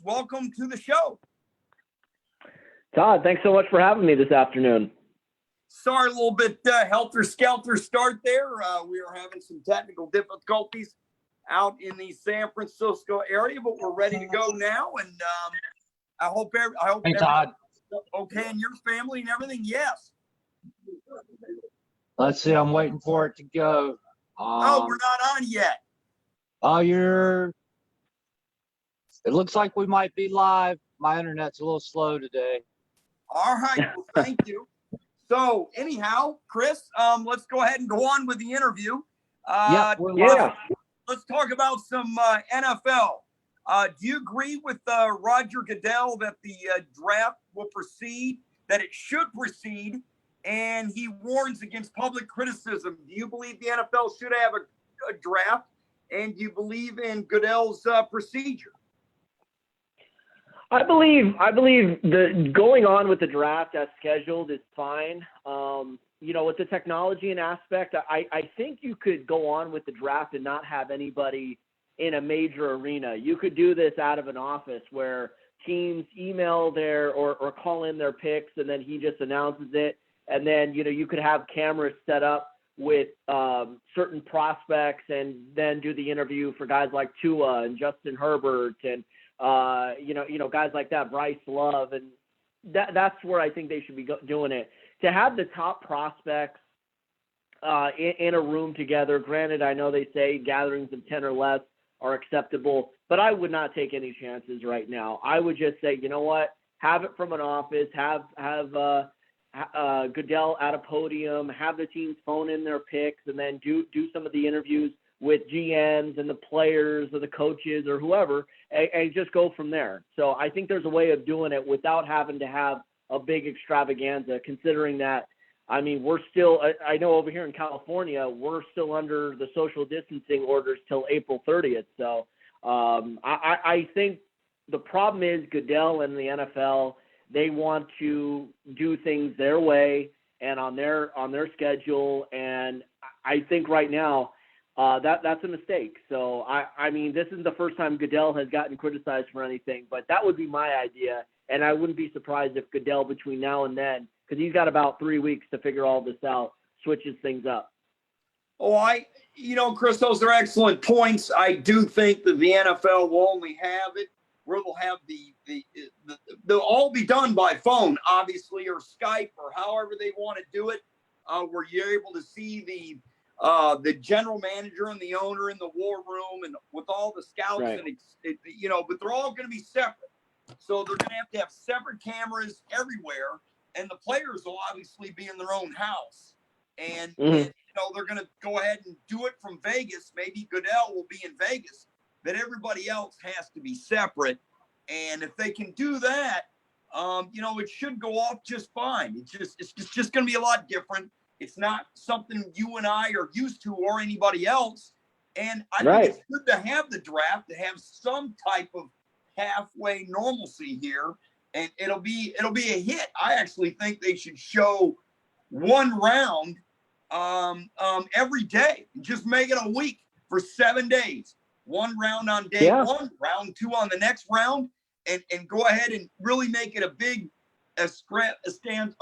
welcome to the show. Todd, thanks so much for having me this afternoon. Sorry, a little bit helter-skelter start there. We are having some technical difficulties out in the San Francisco area, but we're ready to go now. And I hope hey, Todd. Okay, and your family and everything. Yes. Let's see. I'm waiting for it to go. We're not on yet. It looks like we might be live. My internet's a little slow today. All right. Well, thank you. So anyhow, Chris, let's go ahead and go on with the interview. Let's talk about some NFL. Do you agree with Roger Goodell that the draft will proceed, that it should proceed, and he warns against public criticism? Do you believe the NFL should have a draft, and do you believe in Goodell's procedure? I believe the going on with the draft as scheduled is fine. With the technology and aspect, I think you could go on with the draft and not have anybody in a major arena. You could do this out of an office where teams email or call in their picks, and then he just announces it. And then, you could have cameras set up with certain prospects and then do the interview for guys like Tua and Justin Herbert and, guys like that, Bryce Love. And that's where I think they should be doing it. To have the top prospects in a room together, granted, I know they say gatherings of 10 or less are acceptable, but I would not take any chances right now. I would just say, you know what, have it from an office, have Goodell at a podium, have the teams phone in their picks, and then do some of the interviews with GMs and the players or the coaches or whoever, and just go from there. So I think there's a way of doing it without having to have a big extravaganza, considering that, I mean, we're still, I know over here in California, we're still under the social distancing orders till April 30th. So I think the problem is Goodell and the NFL, they want to do things their way and on their schedule. And I think right now that's a mistake. So, I mean, this isn't the first time Goodell has gotten criticized for anything, but that would be my idea. And I wouldn't be surprised if Goodell between now and then, because he's got about 3 weeks to figure all this out, switches things up. Oh, Chris, those are excellent points. I do think that the NFL will only have it where they'll have they'll all be done by phone, obviously, or Skype, or however they want to do it, where you're able to see the general manager and the owner in the war room and with all the scouts, right. But they're all going to be separate. So they're going to have separate cameras everywhere, and the players will obviously be in their own house. And, and they're going to go ahead and do it from Vegas. Maybe Goodell will be in Vegas, but everybody else has to be separate. And if they can do that, it should go off just fine. It's just going to be a lot different. It's not something you and I are used to or anybody else. And I think it's good to have the draft, to have some type of halfway normalcy here, and it'll be a hit. I actually think they should show one round every day. Just make it a week for 7 days. One round on day one, round two on the next round, and go ahead and really make it a big extravaganza,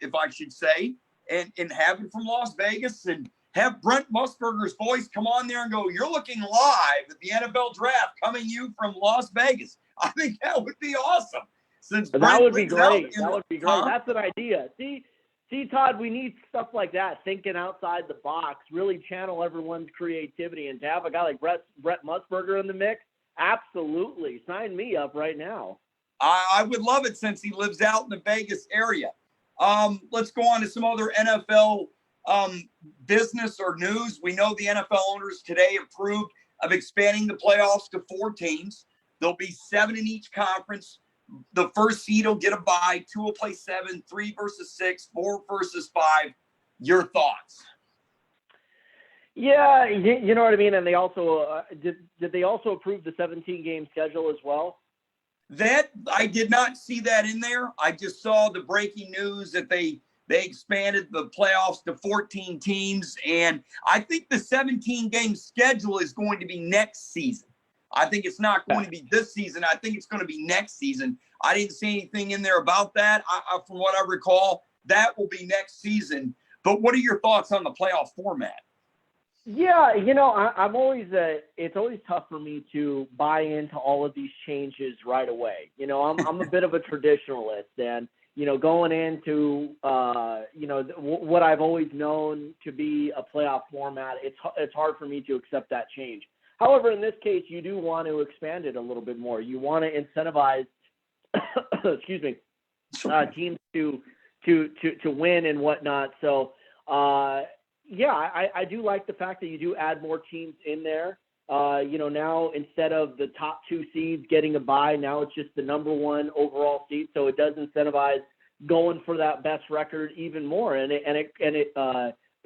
if I should say, and have it from Las Vegas, and have Brent Musburger's voice come on there and go, "You're looking live at the NFL draft, coming you from Las Vegas." I think that would be awesome. That would be great. That's an idea. See, Todd, we need stuff like that, thinking outside the box, really channel everyone's creativity, and to have a guy like Brett Musburger in the mix, absolutely. Sign me up right now. I would love it, since he lives out in the Vegas area. Let's go on to some other NFL business or news. We know the NFL owners today approved of expanding the playoffs to 4 teams. There'll be 7 in each conference. The first seed will get a bye. 2 will play 7, 3 versus 6, 4 versus 5. Your thoughts? Yeah, you know what I mean. And they also did they also approve the 17-game schedule as well? That I did not see that in there. I just saw the breaking news that they expanded the playoffs to 14 teams, and I think the 17-game schedule is going to be next season. I think it's not going to be this season. I think it's going to be next season. I didn't see anything in there about that. From what I recall, that will be next season. But what are your thoughts on the playoff format? Yeah, I'm always it's always tough for me to buy into all of these changes right away. I'm a bit of a traditionalist, and going into what I've always known to be a playoff format, it's hard for me to accept that change. However, in this case, you do want to expand it a little bit more. You want to incentivize, excuse me, teams to win and whatnot. So, I do like the fact that you do add more teams in there. Now instead of the top 2 seeds getting a bye, now it's just the number 1 overall seed. So it does incentivize going for that best record even more, and it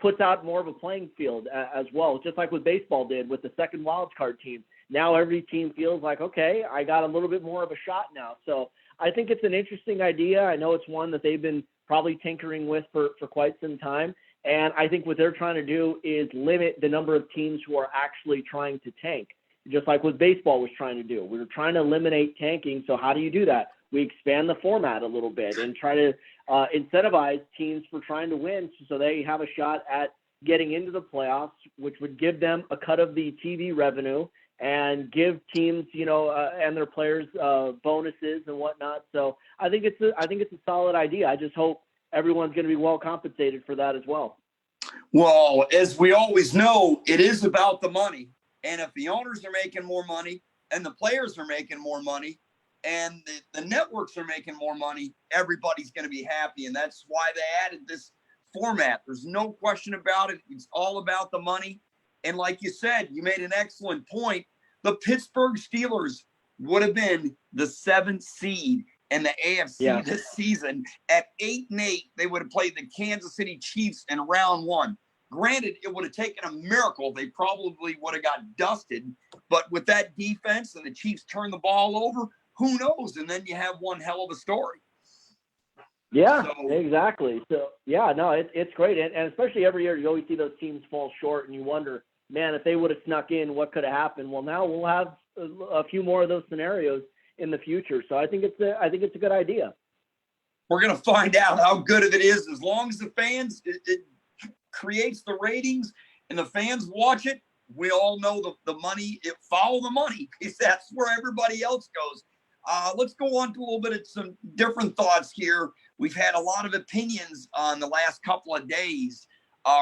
puts out more of a playing field as well, just like what baseball did with the second wild card team. Now every team feels like, okay, I got a little bit more of a shot now. So I think it's an interesting idea. I know it's one that they've been probably tinkering with for quite some time. And I think what they're trying to do is limit the number of teams who are actually trying to tank, just like what baseball was trying to do. We were trying to eliminate tanking. So how do you do that? We expand the format a little bit and try to incentivize teams for trying to win so they have a shot at getting into the playoffs, which would give them a cut of the TV revenue and give teams, and their players bonuses and whatnot. So I think it's a solid idea. I just hope everyone's going to be well compensated for that as well. Well, as we always know, it is about the money. And if the owners are making more money and the players are making more money and the networks are making more money, everybody's going to be happy. And that's why they added this format. There's no question about it. It's all about the money. And like you said, you made an excellent point. The Pittsburgh Steelers would have been the 7th seed in the AFC this season. At 8-8, they would have played the Kansas City Chiefs in round 1. Granted, it would have taken a miracle. They probably would have got dusted. But with that defense and the Chiefs turn the ball over, who knows? And then you have one hell of a story. Yeah, exactly. So, it's great. And especially every year, you always see those teams fall short and you wonder, man, if they would have snuck in, what could have happened? Well, now we'll have a few more of those scenarios in the future. So I think it's a good idea. We're going to find out how good it is. As long as the fans, it creates the ratings and the fans watch it, we all know the money, follow the money, because that's where everybody else goes. Let's go on to a little bit of some different thoughts here. We've had a lot of opinions on the last couple of days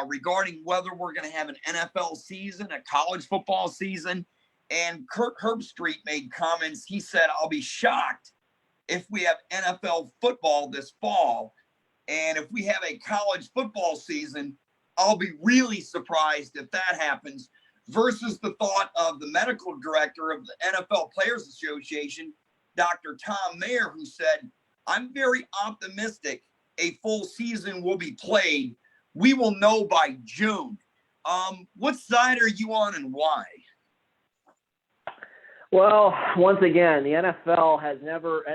regarding whether we're going to have an NFL season, a college football season. And Kirk Herbstreit made comments. He said, I'll be shocked if we have NFL football this fall. And if we have a college football season, I'll be really surprised if that happens, versus the thought of the medical director of the NFL Players Association, Dr. Tom Mayer, who said, I'm very optimistic a full season will be played. We will know by June. What side are you on and why? Well, once again, the NFL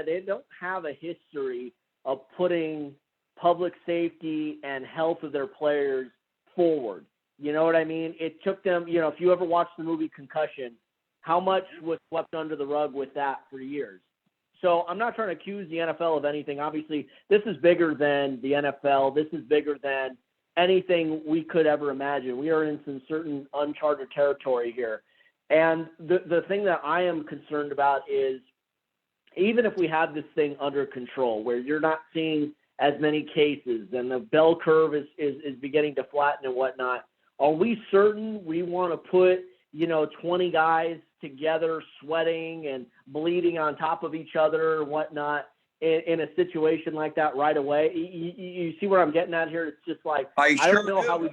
they don't have a history of putting public safety and health of their players forward. You know what I mean? It took them, if you ever watched the movie Concussion, how much was swept under the rug with that for years? So I'm not trying to accuse the NFL of anything. Obviously, this is bigger than the NFL. This is bigger than anything we could ever imagine. We are in some certain uncharted territory here. And the thing that I am concerned about is, even if we have this thing under control, where you're not seeing as many cases and the bell curve is beginning to flatten and whatnot, are we certain we want to put, 20 guys together sweating and bleeding on top of each other or whatnot in a situation like that right away? You see where I'm getting at here? It's just like, I don't know how we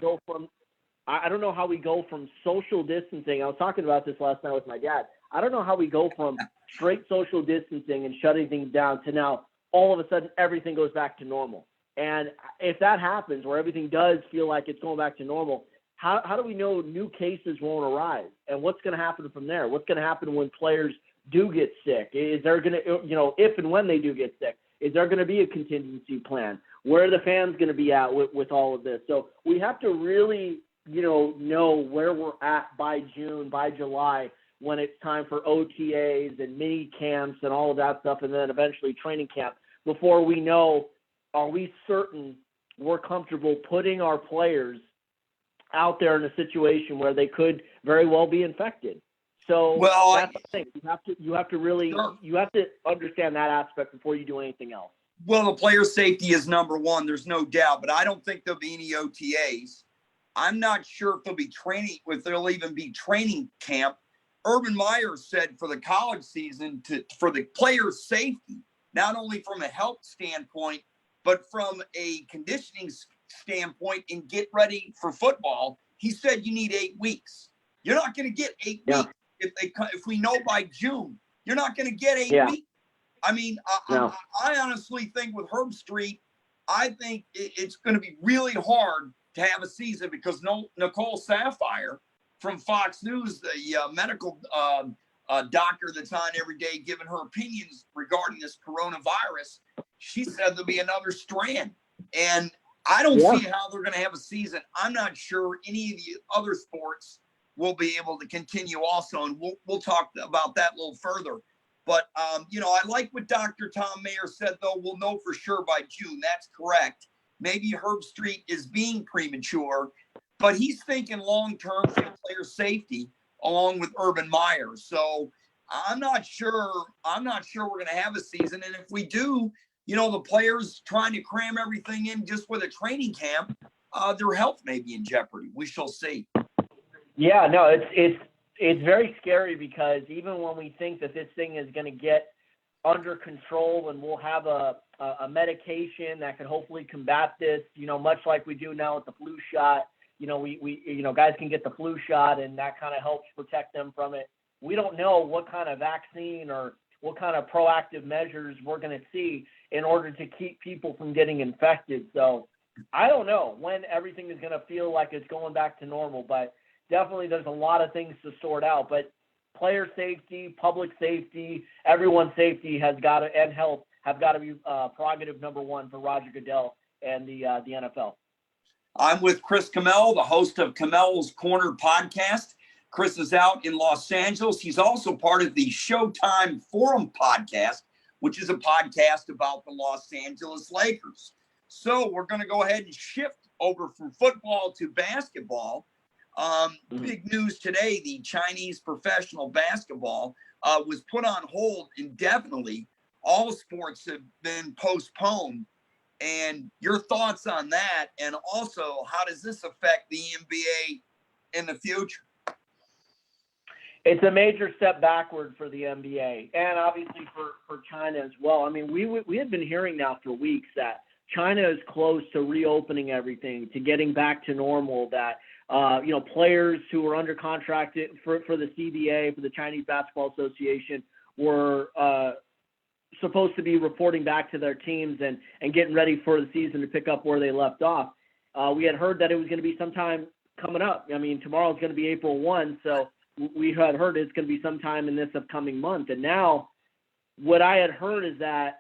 go from social distancing. I was talking about this last night with my dad. I don't know how we go from straight social distancing and shutting things down to now all of a sudden everything goes back to normal. And if that happens, where everything does feel like it's going back to normal, how do we know new cases won't arise? And what's going to happen from there? What's going to happen when players do get sick? Is there going to, if and when they do get sick, is there going to be a contingency plan? Where are the fans going to be at with all of this? So we have to really, know where we're at by June, by July, when it's time for OTAs and mini camps and all of that stuff, and then eventually training camp, before we know, are we certain we're comfortable putting our players out there in a situation where they could very well be infected? So Well, that's the thing. You have to really Sure. you have to understand that aspect before you do anything else. Well, the player safety is number one. There's no doubt, but I don't think there'll be any OTAs. I'm not sure if there'll be training, if there'll even be training camp. Urban Meyer said for the college season, for the player safety, not only from a health standpoint, but from a conditioning standpoint and get ready for football, he said you need 8 weeks. You're not going to get 8 weeks if we know by June. You're not going to get 8 weeks. I mean, I honestly think with Herb Street, I think it's going to be really hard to have a season because Nicole Sapphire from Fox News, the medical doctor that's on every day giving her opinions regarding this coronavirus, she said there'll be another strand. And I don't see how they're going to have a season. I'm not sure any of the other sports will be able to continue also. And we'll talk about that a little further. But, I like what Dr. Tom Mayer said, though. We'll know for sure by June. That's correct. Maybe Herb Street is being premature, but he's thinking long-term for the player safety along with Urban Meyer. So I'm not sure we're going to have a season. And if we do, the players trying to cram everything in just with a training camp, their health may be in jeopardy. We shall see. Yeah, no, it's very scary because even when we think that this thing is going to get under control and we'll have a medication that can hopefully combat this, much like we do now with the flu shot, we guys can get the flu shot and that kind of helps protect them from it. We don't know what kind of vaccine or what kind of proactive measures we're going to see in order to keep people from getting infected. So I don't know when everything is going to feel like it's going back to normal, but definitely there's a lot of things to sort out. But player safety, public safety, everyone's safety and health have got to be prerogative number one for Roger Goodell and the NFL. I'm with Chris Kamel, the host of Kamel's Corner podcast. Chris is out in Los Angeles. He's also part of the Showtime Forum podcast, which is a podcast about the Los Angeles Lakers. So we're going to go ahead and shift over from football to basketball. Big news today, the Chinese professional basketball was put on hold indefinitely. All sports have been postponed. And your thoughts on that, and also how does this affect the NBA in the future? It's a major step backward for the NBA and obviously for China as well. I mean, we had been hearing now for weeks that China is close to reopening everything, to getting back to normal, that players who were under contract for the CBA, for the Chinese Basketball Association, were supposed to be reporting back to their teams and getting ready for the season to pick up where they left off. We had heard that it was going to be sometime coming up. I mean, tomorrow is going to be April 1, so we had heard it's going to be sometime in this upcoming month. And now what I had heard is that,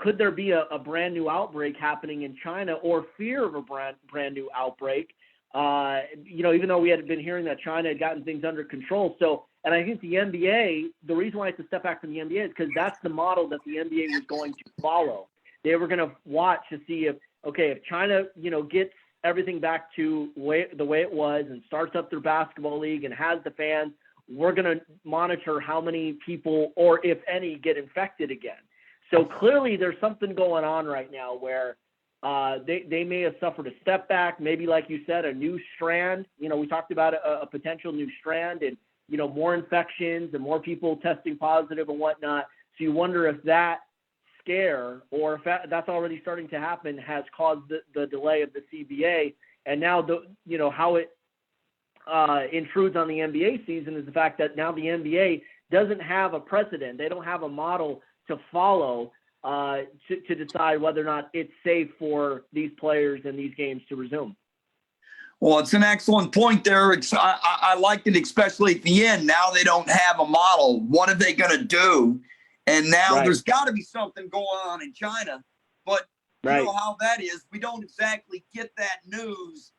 could there be a brand new outbreak happening in China, or fear of a brand new outbreak? Even though we had been hearing that China had gotten things under control. So, and I think the NBA, the reason why it's a step back from the NBA is because that's the model that the NBA was going to follow. They were going to watch to see if China, gets everything back to the way it was and starts up their basketball league and has the fans, we're going to monitor how many people, or if any, get infected again. So clearly there's something going on right now where they may have suffered a step back, maybe like you said, a new strand. We talked about a potential new strand and, more infections and more people testing positive and whatnot. So you wonder if that scare, or if that's already starting to happen, has caused the delay of the CBA. And now how it intrudes on the NBA season is the fact that now the NBA doesn't have a precedent. They don't have a model to follow to decide whether or not it's safe for these players and these games to resume. Well, it's an excellent point there. I liked it, especially at the end. Now they don't have a model. What are they going to do? And now there's got to be something going on in China. But you know how that is. We don't exactly get that news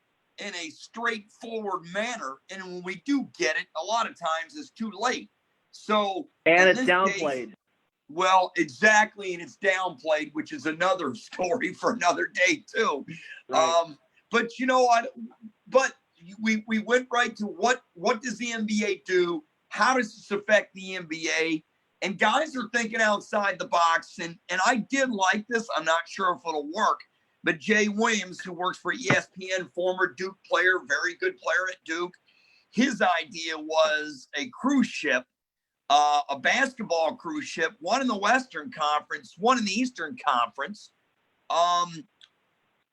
in a straightforward manner. And when we do get it, a lot of times it's too late. So, and it's downplayed. Well, exactly, and it's downplayed, which is another story for another day too. Right. But you know what? But we went right to what does the NBA do? How does this affect the NBA? And guys are thinking outside the box, and I did like this. I'm not sure if it'll work, but Jay Williams, who works for ESPN, former Duke player, very good player at Duke, his idea was a cruise ship. A basketball cruise ship, one in the Western Conference, one in the Eastern Conference.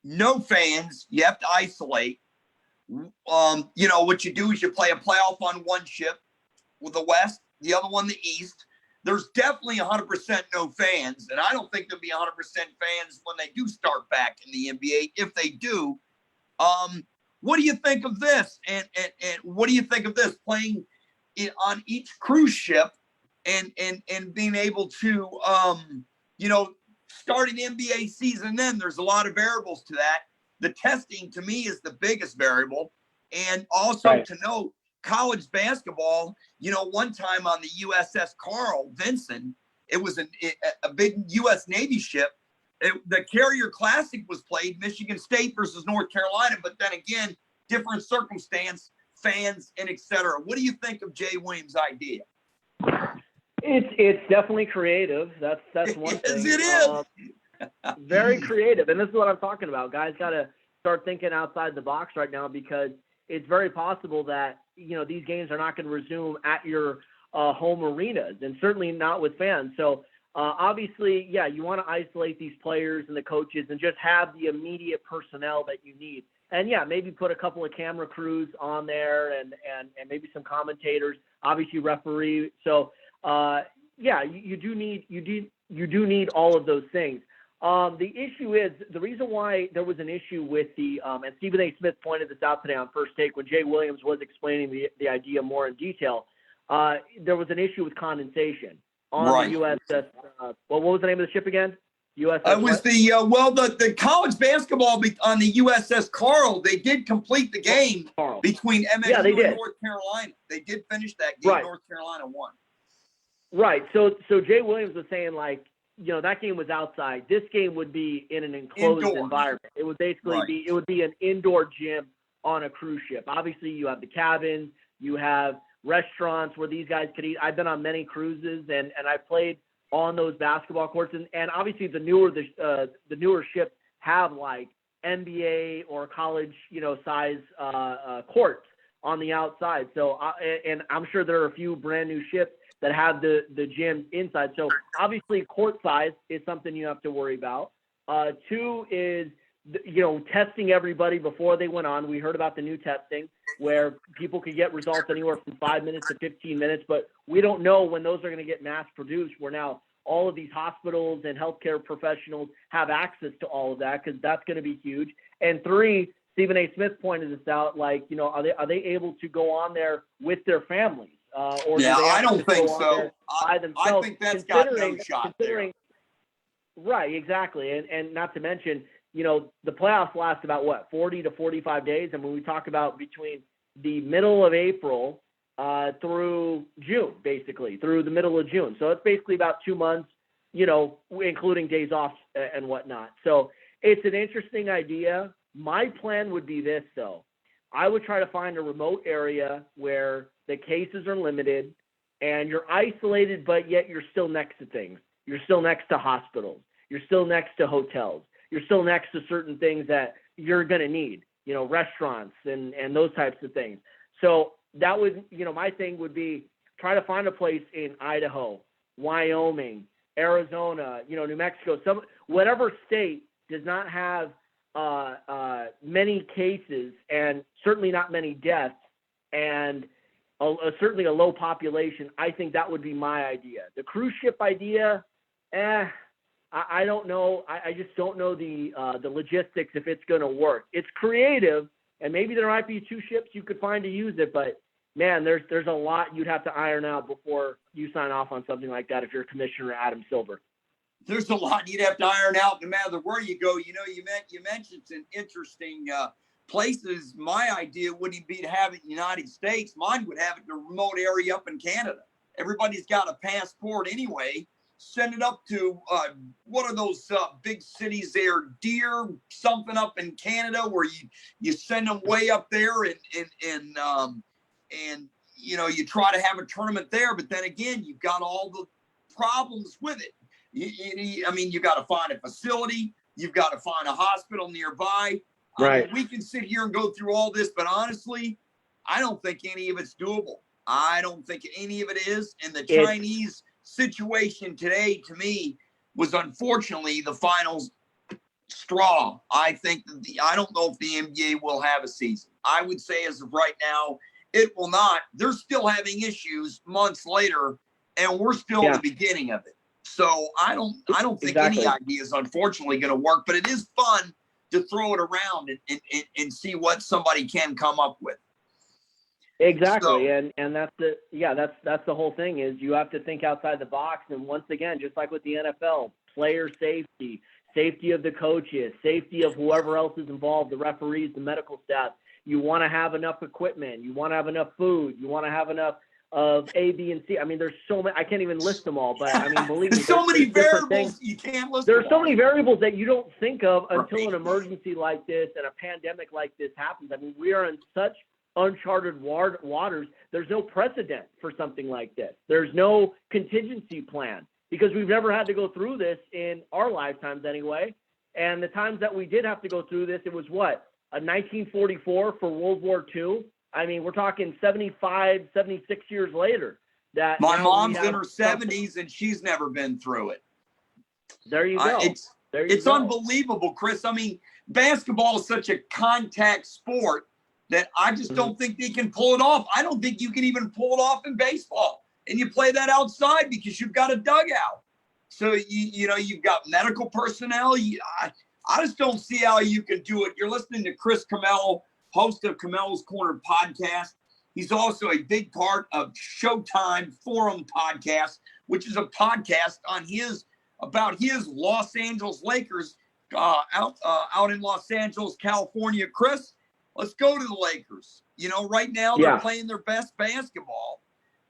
No fans. You have to isolate. You know, what you do is you play a playoff on one ship with the West, the other one the East. There's definitely 100% no fans, and I don't think there'll be 100% fans when they do start back in the NBA. If they do, what do you think of this? And what do you think of this playing on each cruise ship and being able to you know, start an NBA season? Then there's a lot of variables to that. The testing to me is the biggest variable, and also Right. to know college basketball, you know, one time on the USS Carl Vinson, it was a big US Navy ship. The Carrier Classic was played, Michigan State versus North Carolina, but then again, different circumstance, fans, and etc. What do you think of Jay Williams' idea? It's definitely creative. That's one thing. Yes, it is. Very creative, and this is what I'm talking about. Guys got to start thinking outside the box right now, because it's very possible that, you know, these games are not going to resume at your home arenas, and certainly not with fans. So obviously, yeah, you want to isolate these players and the coaches and just have the immediate personnel that you need. And yeah, maybe put a couple of camera crews on there and maybe some commentators, obviously referee. So yeah, you do need all of those things. The issue is, the reason why there was an issue with the and Stephen A. Smith pointed this out today on First Take when Jay Williams was explaining the idea more in detail. There was an issue with condensation on the USS. What was the name of the ship again? USS. It was the college basketball on the USS Carl. They did complete the game between MSU and North Carolina. They did finish that game. Right. North Carolina won. Right. So Jay Williams was saying, like, you know, that game was outside. This game would be in an enclosed environment. It would basically be an indoor gym on a cruise ship. Obviously, you have the cabins, you have restaurants where these guys could eat. I've been on many cruises, and I've played on those basketball courts, and obviously the newer ships have like NBA or college, you know, size courts on the outside. So and I'm sure there are a few brand new ships that have the gym inside. So obviously court size is something you have to worry about. Two is, you know, testing everybody before they went on. We heard about the new testing where people could get results anywhere from 5 minutes to 15 minutes, but we don't know when those are going to get mass produced, where now all of these hospitals and healthcare professionals have access to all of that, because that's going to be huge. And three, Stephen A. Smith pointed this out, like, you know, are they able to go on there with their families? Or yeah, do they I don't think so. By themselves? I think that's got no shot there. Right, exactly. And not to mention, you know, the playoffs last about, 40 to 45 days? And when we talk about between the middle of April through June, basically, through the middle of June. So it's basically about 2 months, you know, including days off and whatnot. So it's an interesting idea. My plan would be this, though. I would try to find a remote area where the cases are limited and you're isolated, but yet you're still next to things. You're still next to hospitals. You're still next to hotels. You're still next to certain things that you're going to need, you know, restaurants and those types of things. So that would, you know, my thing would be try to find a place in Idaho, Wyoming, Arizona, you know, New Mexico, whatever state does not have many cases and certainly not many deaths and certainly a low population. I think that would be my idea. The cruise ship idea, I don't know. I just don't know the logistics if it's going to work. It's creative, and maybe there might be 2 ships you could find to use it, but man, there's a lot you'd have to iron out before you sign off on something like that if you're Commissioner Adam Silver. There's a lot you'd have to iron out no matter where you go. You know, you mentioned an interesting places, my idea wouldn't be to have it in the United States. Mine would have it in a remote area up in Canada. Everybody's got a passport anyway. Send it up to what are those big cities there? Deer something up in Canada, where you send them way up there, and you know, you try to have a tournament there. But then again, you've got all the problems with it. I mean, you got to find a facility. You've got to find a hospital nearby. Right. I mean, we can sit here and go through all this, but honestly, I don't think any of it's doable. I don't think any of it is. And the Chinese situation today, to me, was unfortunately the final straw. I think I don't know if the NBA will have a season. I would say as of right now, it will not. They're still having issues months later, and we're still at the beginning of it. So I don't think any idea is unfortunately going to work, but it is fun to throw it around and see what somebody can come up with. Exactly. So, and that's the whole thing, is you have to think outside the box. And once again, just like with the NFL, player safety, safety of the coaches, safety of whoever else is involved, the referees, the medical staff. You want to have enough equipment. You want to have enough food. You want to have enough of A, B, and C. I mean, there's so many. I can't even list them all, but I mean, believe me, there's so many variables you can't list. There's so many variables that you don't think of until an emergency like this and a pandemic like this happens. I mean, we are in such uncharted waters. There's no precedent for something like this. There's no contingency plan, because we've never had to go through this in our lifetimes anyway. And the times that we did have to go through this, it was what? A 1944 for World War II. I mean, we're talking 75, 76 years later. That my mom's in her 70s and she's never been through it. There you go. It's unbelievable, Chris. I mean, basketball is such a contact sport that I just don't think they can pull it off. I don't think you can even pull it off in baseball. And you play that outside because you've got a dugout. So, you know, you've got medical personnel. I just don't see how you can do it. You're listening to Chris Kamel, host of Kamel's Corner podcast. He's also a big part of Showtime Forum podcast, which is a podcast on about his Los Angeles Lakers out in Los Angeles, California. Chris, let's go to the Lakers. You know, right now they're playing their best basketball.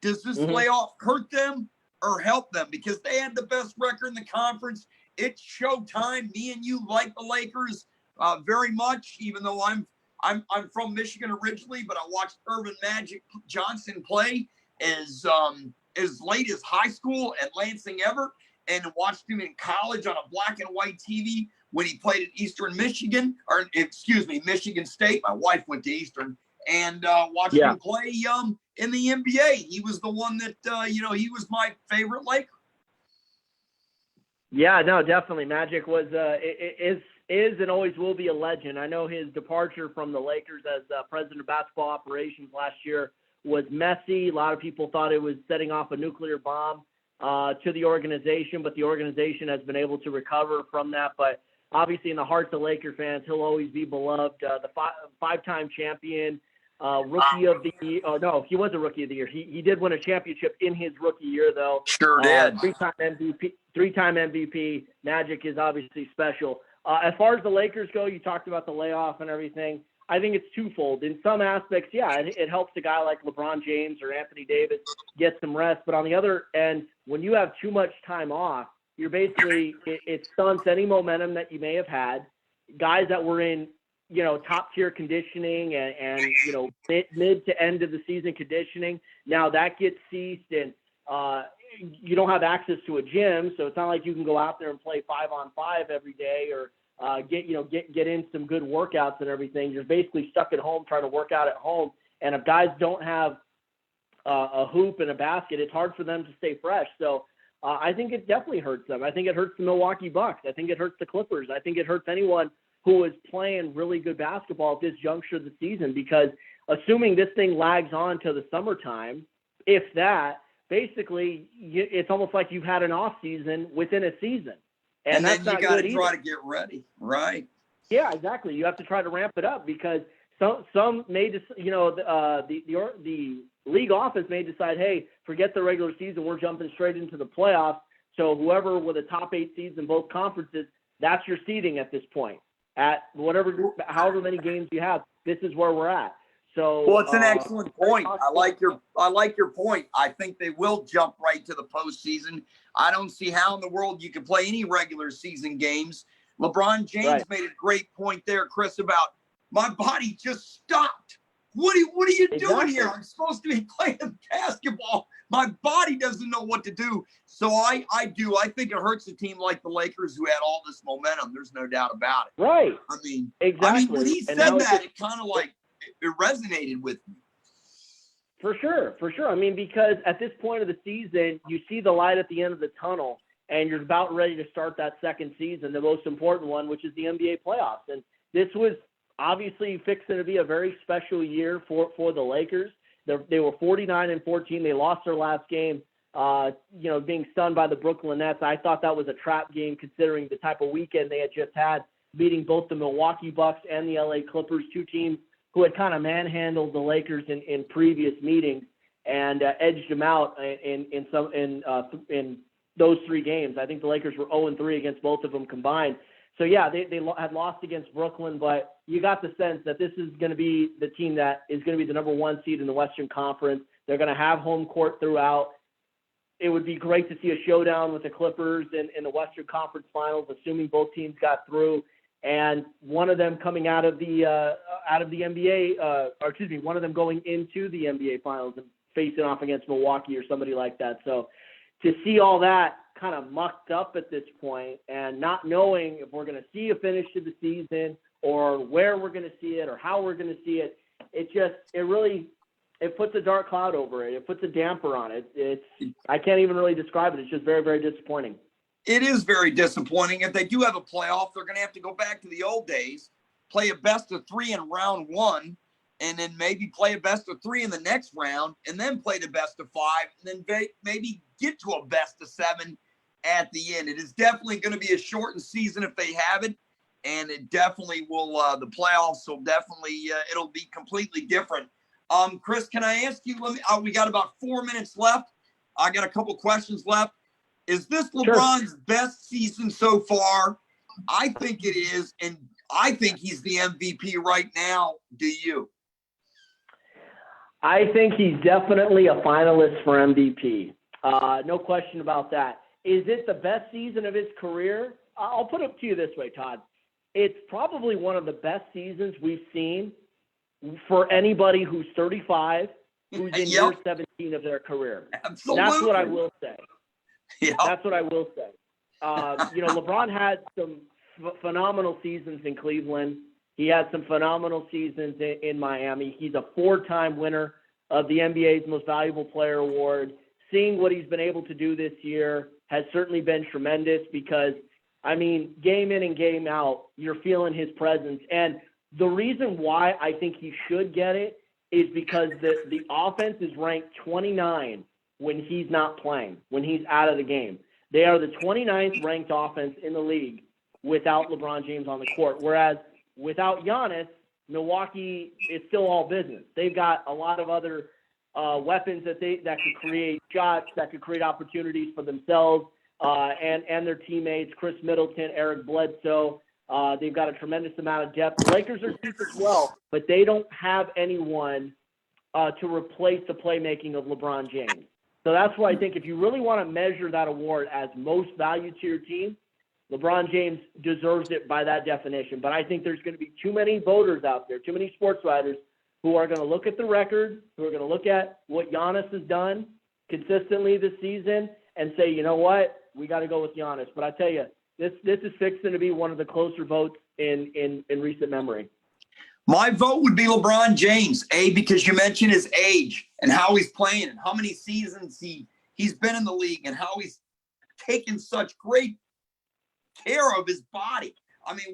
Does this playoff hurt them or help them? Because they had the best record in the conference. It's Showtime. Me and you like the Lakers very much, even though I'm from Michigan originally, but I watched Irvin Magic Johnson play as late as high school at Lansing Everett, and watched him in college on a black and white TV when he played at Eastern Michigan, Michigan State. My wife went to Eastern, and watched him play in the NBA. He was the one that, he was my favorite Laker. Yeah, no, definitely. Magic was is and always will be a legend. I know his departure from the Lakers as president of basketball operations last year was messy. A lot of people thought it was setting off a nuclear bomb to the organization, but the organization has been able to recover from that. But obviously, in the hearts of Laker fans, he'll always be beloved. The five-time champion, rookie of the year. Oh, no, he was a rookie of the year. He did win a championship in his rookie year, though. Sure did. Three-time MVP. Magic is obviously special. As far as the Lakers go, you talked about the layoff and everything. I think it's twofold. In some aspects, it helps a guy like LeBron James or Anthony Davis get some rest. But on the other end, when you have too much time off, you're basically it stunts any momentum that you may have had. Guys that were in, top tier conditioning and mid to end of the season conditioning, now that gets ceased, and you don't have access to a gym, so it's not like you can go out there and play 5-on-5 every day or get in some good workouts and everything. You're basically stuck at home trying to work out at home. And if guys don't have a hoop and a basket, it's hard for them to stay fresh. So I think it definitely hurts them. I think it hurts the Milwaukee Bucks. I think it hurts the Clippers. I think it hurts anyone who is playing really good basketball at this juncture of the season, because assuming this thing lags on to the summertime, if that, basically it's almost like you've had an off season within a season. And that's then you got to try to get ready, right? Yeah, exactly. You have to try to ramp it up, because some may just, the league office may decide, hey, forget the regular season, we're jumping straight into the playoffs. So whoever with a top 8 seeds in both conferences, that's your seeding at this point. At however many games you have. this is where we're at. So, well, it's an excellent point. I like your point. I think they will jump right to the postseason. I don't see how in the world you can play any regular season games. LeBron James made a great point there, Chris, about my body just stopped. What are you doing here? I'm supposed to be playing basketball. My body doesn't know what to do. So I think it hurts a team like the Lakers who had all this momentum. There's no doubt about it. Right. I mean, exactly. when he said that, it kind of like it resonated with me. For sure. I mean, because at this point of the season, you see the light at the end of the tunnel, and you're about ready to start that second season, the most important one, which is the NBA playoffs. And this was obviously fixing to be a very special year for the Lakers. They were 49-14. They lost their last game, being stunned by the Brooklyn Nets. I thought that was a trap game considering the type of weekend they had just had, beating both the Milwaukee Bucks and the LA Clippers, two teams who had kind of manhandled the Lakers in previous meetings and edged them out in those three games. I think the Lakers were 0-3 against both of them combined. So, yeah, they had lost against Brooklyn, but you got the sense that this is going to be the team that is going to be the number one seed in the Western Conference. They're going to have home court throughout. It would be great to see a showdown with the Clippers in the Western Conference Finals, assuming both teams got through, and one of them coming out of the NBA, one of them going into the NBA Finals and facing off against Milwaukee or somebody like that. So to see all that kind of mucked up at this point and not knowing if we're going to see a finish to the season or where we're going to see it or how we're going to see it, it puts a dark cloud over it. It puts a damper on it. I can't even really describe it. It's just very, very disappointing. It is very disappointing. If they do have a playoff, they're going to have to go back to the old days, play a best of three in round one, and then maybe play a best of three in the next round, and then play the best of five, and then maybe get to a best of seven at the end. It is definitely going to be a shortened season if they have it, and it definitely will. The playoffs will definitely it'll be completely different. Chris, can I ask you? We got about 4 minutes left. I got a couple questions left. Is this LeBron's best season so far? I think it is, and I think he's the MVP right now. Do you? I think he's definitely a finalist for MVP. No question about that. Is it the best season of his career? I'll put it to you this way, Todd. It's probably one of the best seasons we've seen for anybody who's 35, who's in year 17 of their career. Absolutely. That's what I will say. Yep. That's what I will say. LeBron had some phenomenal seasons in Cleveland. He had some phenomenal seasons in Miami. He's a 4-time winner of the NBA's Most Valuable Player Award. Seeing what he's been able to do this year has certainly been tremendous because, game in and game out, you're feeling his presence. And the reason why I think he should get it is because the offense is ranked 29 when he's not playing, when he's out of the game. They are the 29th ranked offense in the league without LeBron James on the court, whereas without Giannis, Milwaukee is still all business. They've got a lot of other weapons that could create shots, that could create opportunities for themselves and their teammates, Chris Middleton, Eric Bledsoe. They've got a tremendous amount of depth. The Lakers are deep as well, but they don't have anyone to replace the playmaking of LeBron James. So that's why I think if you really want to measure that award as most valued to your team, LeBron James deserves it by that definition. But I think there's going to be too many voters out there, too many sports writers who are going to look at the record, who are going to look at what Giannis has done consistently this season and say, you know what, we got to go with Giannis. But I tell you, this is fixing to be one of the closer votes in recent memory. My vote would be LeBron James, because you mentioned his age and how he's playing and how many seasons he's been in the league and how he's taken such great care of his body.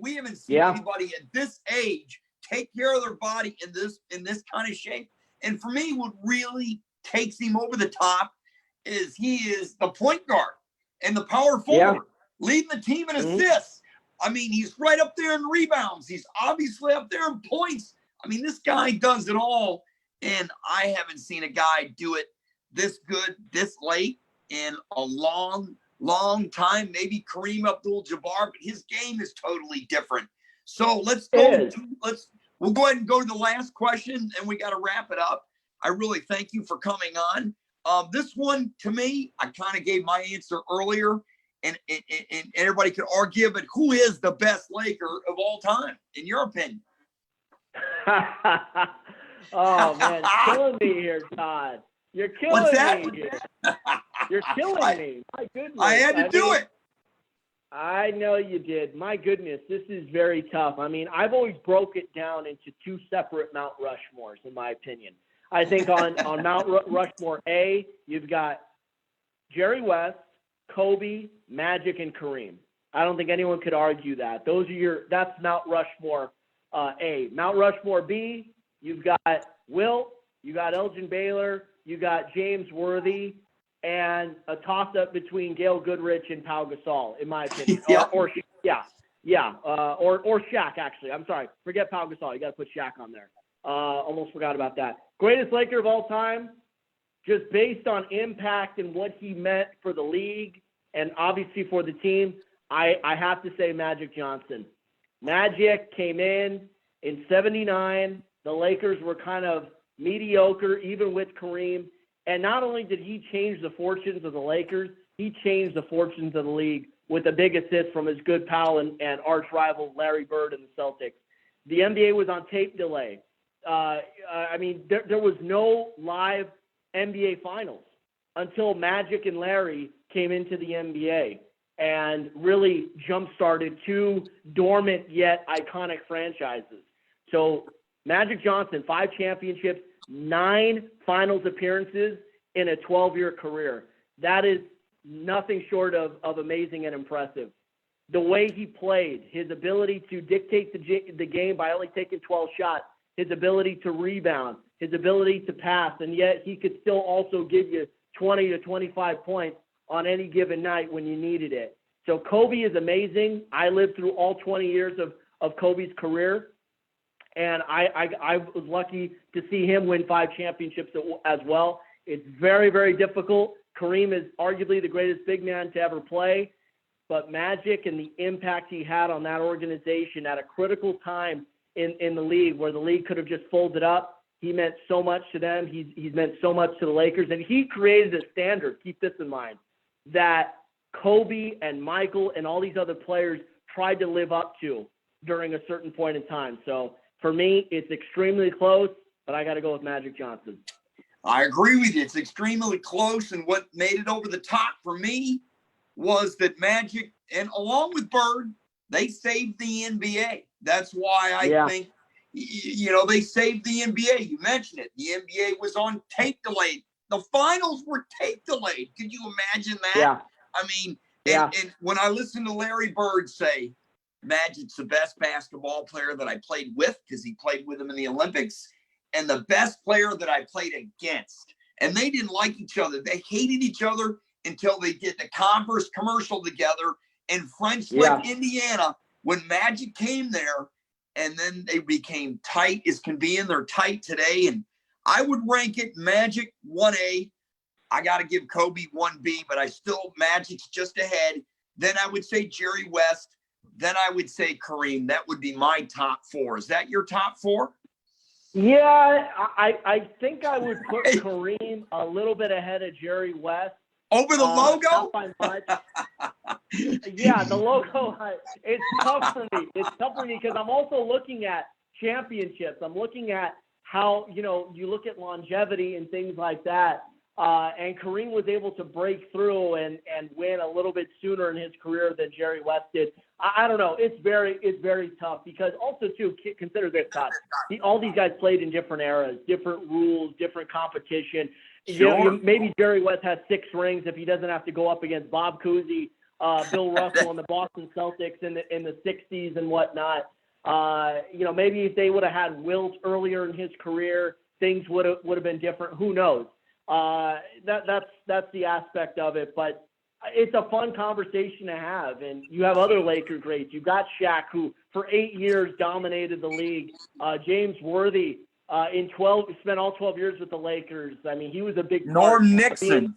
We haven't seen anybody at this age take care of their body in this kind of shape. And for me, what really takes him over the top is he is the point guard and the power forward, leading the team in assists. He's right up there in rebounds. He's obviously up there in points. This guy does it all. And I haven't seen a guy do it this good, this late in a long, long time. Maybe Kareem Abdul-Jabbar, but his game is totally different. So let's go. we'll go ahead and go to the last question, and we got to wrap it up. I really thank you for coming on. This one, to me, I kind of gave my answer earlier, and everybody could argue, but who is the best Laker of all time, in your opinion? Oh, man, killing me here, Todd. You're killing me here. You're killing me. My goodness. I had to do it. I know you did. My goodness, this is very tough. I mean, I've always broke it down into two separate Mount Rushmores, in my opinion. I think on Mount Rushmore A, you've got Jerry West, Kobe, Magic, and Kareem. I don't think anyone could argue that. That's Mount Rushmore A. Mount Rushmore B, you've got Wilt, you got Elgin Baylor, you got James Worthy, and a toss-up between Gail Goodrich and Pau Gasol, in my opinion. Yeah. Or Shaq, actually. I'm sorry. Forget Pau Gasol. You got to put Shaq on there. Almost forgot about that. Greatest Laker of all time, just based on impact and what he meant for the league and obviously for the team, I have to say Magic Johnson. Magic came in 79. The Lakers were kind of mediocre, even with Kareem. And not only did he change the fortunes of the Lakers, he changed the fortunes of the league with a big assist from his good pal and arch rival Larry Bird and the Celtics. The NBA was on tape delay. There was no live NBA finals until Magic and Larry came into the NBA and really jump-started two dormant yet iconic franchises. So Magic Johnson, 5 championships, 9 finals appearances in a 12-year career. That is nothing short of amazing and impressive. The way he played, his ability to dictate the game by only taking 12 shots, his ability to rebound, his ability to pass, and yet he could still also give you 20 to 25 points on any given night when you needed it. So Kobe is amazing. I lived through all 20 years of Kobe's career, and I was lucky to see him win 5 championships as well. It's very, very difficult. Kareem is arguably the greatest big man to ever play, but Magic and the impact he had on that organization at a critical time in the league where the league could have just folded up, he meant so much to them. He's meant so much to the Lakers, and he created a standard, keep this in mind, that Kobe and Michael and all these other players tried to live up to during a certain point in time. So for me, it's extremely close, but I got to go with Magic Johnson. I agree with you. It's extremely close, and what made it over the top for me was that Magic, and along with Bird, they saved the NBA. That's why I think, they saved the NBA. You mentioned it. The NBA was on tape delayed. The finals were tape delayed. Could you imagine that? Yeah. I mean, and when I listen to Larry Bird say, Magic's the best basketball player that I played with, because he played with him in the Olympics, and the best player that I played against. And they didn't like each other. They hated each other until they did the Converse commercial together in French Lick, Indiana, when Magic came there, and then they became tight as can be, and they're tight today. And I would rank it Magic 1A. I got to give Kobe 1B, but Magic's just ahead. Then I would say Jerry West. Then I would say Kareem. That would be my top 4. Is that your top 4? Yeah, I think I would put Kareem a little bit ahead of Jerry West. Over the logo? Not by much. Yeah, the logo, it's tough for me. It's tough for me because I'm also looking at championships. I'm looking at how, you look at longevity and things like that. And Kareem was able to break through and win a little bit sooner in his career than Jerry West did. I don't know. It's very tough because also, too, consider this, Todd. All these guys played in different eras, different rules, different competition. Sure. Maybe Jerry West has 6 rings if he doesn't have to go up against Bob Cousy, Bill Russell, and the Boston Celtics in the 60s and whatnot. Maybe if they would have had Wilt earlier in his career, things would have been different. Who knows? That's the aspect of it, but it's a fun conversation to have. And you have other Laker greats. You've got Shaq, who for 8 years dominated the league. James Worthy, spent all 12 years with the Lakers. I mean, he was a big Norm Nixon.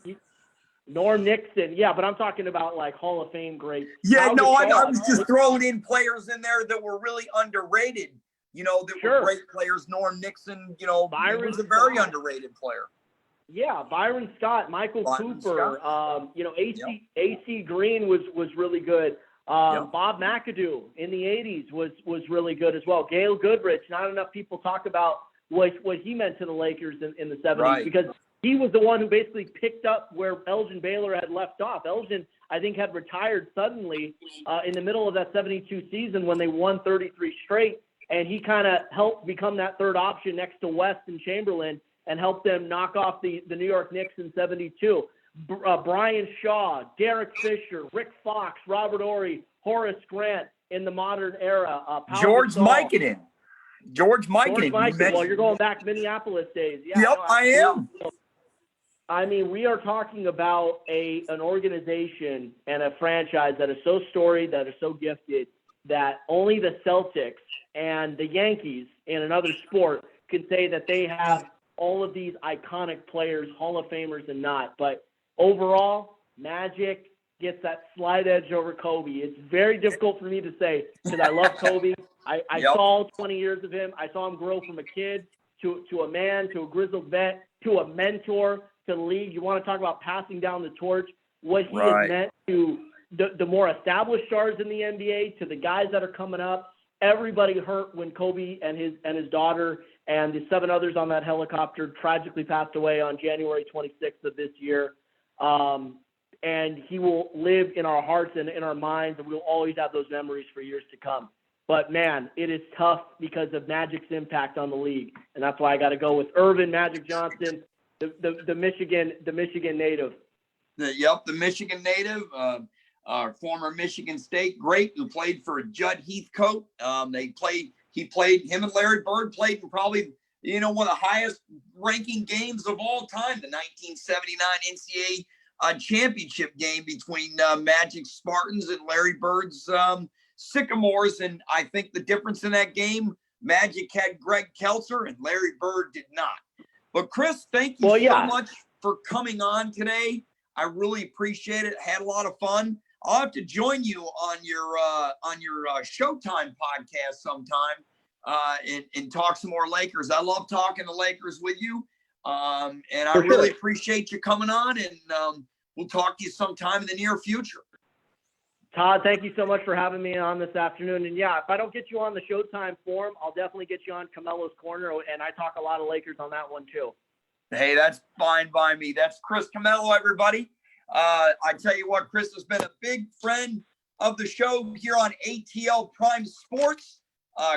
Norm Nixon, yeah, but I'm talking about like Hall of Fame greats. Yeah, no, I was just throwing in players in there that were really underrated. that were Sure. great players. Norm Nixon, he was a very underrated player. Yeah, Byron Scott, Michael Byron Cooper, Scott. AC Green was really good. Yep. Bob McAdoo in the 80s was really good as well. Gail Goodrich, not enough people talk about what he meant to the Lakers in the 70s, Right. because he was the one who basically picked up where Elgin Baylor had left off. Elgin, I think, had retired suddenly in the middle of that 72 season when they won 33 straight, and he kind of helped become that third option next to West and Chamberlain and helped them knock off the New York Knicks in 72. Brian Shaw, Derek Fisher, Rick Fox, Robert Ory, Horace Grant in the modern era. George Gasol. Mikan. George Mikan. Well, you're going back Minneapolis days. Yeah, Yep, no, I am. I mean, we are talking about an organization and a franchise that is so storied, that is so gifted, that only the Celtics and the Yankees in another sport can say that they have all of these iconic players, Hall of Famers and not. But overall, Magic gets that slight edge over Kobe. It's very difficult for me to say because I love Kobe. I Yep. saw 20 years of him. I saw him grow from a kid to a man, to a grizzled vet, to a mentor, to the league. You want to talk about passing down the torch, what he Right. has meant to the more established stars in the NBA, to the guys that are coming up. Everybody hurt when Kobe and his daughter and the 7 others on that helicopter tragically passed away on January 26th of this year. And he will live in our hearts and in our minds, and we'll always have those memories for years to come. But, man, it is tough because of Magic's impact on the league. And that's why I got to go with Irvin Magic Johnson, the Michigan native. The Michigan native, our former Michigan State great who played for Judd Heathcote. Him and Larry Bird played in probably, one of the highest ranking games of all time, the 1979 NCAA championship game between Magic Spartans and Larry Bird's Sycamores. And I think the difference in that game, Magic had Greg Kelser and Larry Bird did not. But Chris, thank you so much for coming on today. I really appreciate it. Had a lot of fun. I'll have to join you on your Showtime podcast sometime and talk some more Lakers. I love talking to Lakers with you. And I really appreciate you coming on, and we'll talk to you sometime in the near future. Todd, thank you so much for having me on this afternoon. And yeah, if I don't get you on the Showtime forum, I'll definitely get you on Camelo's Corner, and I talk a lot of Lakers on that one too. Hey, that's fine by me. That's Chris Camelo, everybody. I tell you what, Chris has been a big friend of the show here on ATL Prime Sports.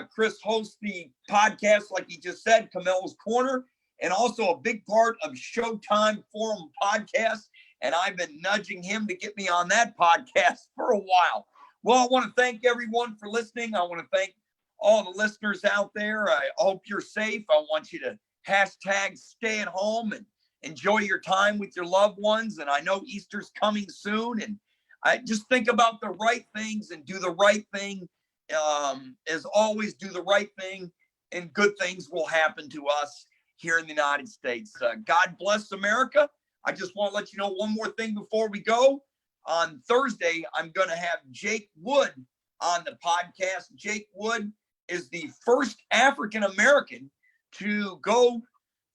Chris hosts the podcast, like he just said, Camelo's Corner, and also a big part of Showtime Forum podcast. And I've been nudging him to get me on that podcast for a while. Well, I want to thank everyone for listening. I want to thank all the listeners out there. I hope you're safe. I want you to hashtag stay at home and enjoy your time with your loved ones. And I know Easter's coming soon. And I just think about the right things and do the right thing. As always, do the right thing, and good things will happen to us here in the United States. God bless America. I just want to let you know one more thing before we go. On Thursday, I'm going to have Jake Wood on the podcast. Jake Wood is the first African-American to go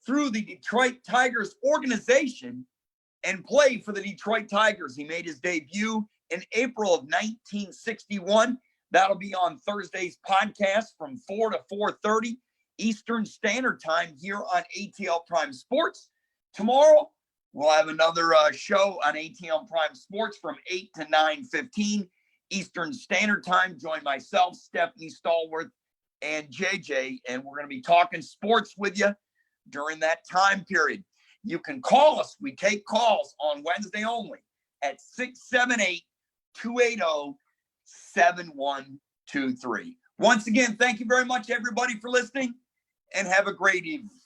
through the Detroit Tigers organization and play for the Detroit Tigers. He made his debut in April of 1961. That'll be on Thursday's podcast from 4 to 4:30 Eastern Standard Time here on ATL Prime Sports. Tomorrow, we'll have another show on ATL Prime Sports from 8 to 9:15 Eastern Standard Time. Join myself, Stephanie Stallworth, and JJ, and we're going to be talking sports with you during that time period. You can call us. We take calls on Wednesday only at 678-280-7123. Once again, thank you very much, everybody, for listening, and have a great evening.